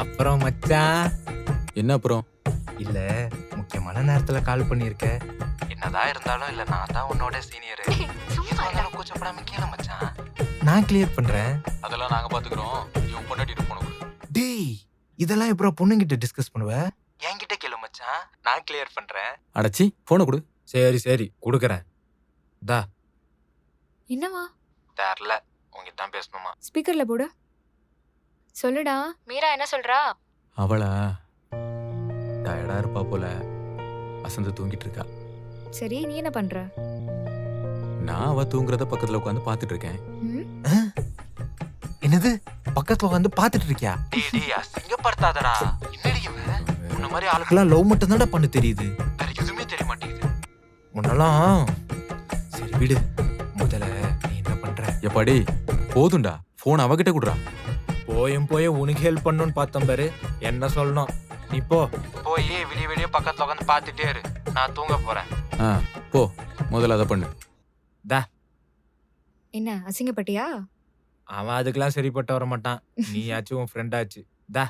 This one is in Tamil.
அப்புறம் மச்சான், என்ன அப்புறம்? இல்ல முக்கியமான நேரத்துல கால் பண்ணியிருக்க. என்னதான் இருந்தாலும் இல்ல நான் தான் உன்னோட சீனியர். இருந்தாலும் கூச்சப்படாம கேளு மச்சான். நான் கிளியர் பண்றேன். அதெல்லாம் நாங்க பாத்துக்கிறோம். நீ உன் பொண்டாட்டிட்டு போன கொடு. டேய், இதெல்லாம் எப்பறம் பொண்ணுங்கிட்ட டிஸ்கஸ் பண்ணுவ? என்கிட்ட கேளு மச்சான். நான் கிளியர் பண்றேன். அடச்சி போன கொடு. சரி குடுக்குறேன். தா. என்னவா? தெரியல. உங்ககிட்ட தான் பேசணுமா? ஸ்பீக்கர்ல போடு. சொல்லுடா. மீரா என்ன சொல்றா? அவளா டயர்டா இருப்பா போல. அசந்து தூங்கிட்டு இருக்கா. சரி, நீ என்ன பண்ற? நான் அவ தூங்குறத பக்கத்துல உட்காந்து பாத்துட்டு இருக்கேன். ம்? என்னது? பக்கத்துல வந்து பாத்துட்டு இருக்கியா? டேய் அசிங்கப்படுத்தாதடா. என்னடி இவன்? உன்ன மாதிரி ஆளுக்கெல்லாம் லவ் மட்டும் தான்டா பண்ண தெரியுது. வேற எதுவுமே தெரிய மாட்டேங்குது. முன்னெல்லாம் சரி விடு. முதல்ல நீ என்ன பண்ற? எப்பாடி போதும்டா. போன் அவகிட்ட குடுறா. போய் உனக்கு ஹெல்ப் பண்ணணும்னு பார்த்தேன் பாரு. என்ன சொல்லணும்? நீ போய் விடிய பக்கத்துல உட்காந்து பாத்துட்டே இரு. நான் தூங்க போறேன். போ முதல்ல அதை பண்ணு. தா. என்ன அசிங்கப்பட்டியா? அவன் அதுக்கெல்லாம் சரிப்பட்டு வர மாட்டான். நீயாச்சும் உன் ஃப்ரெண்டாச்சு. தா.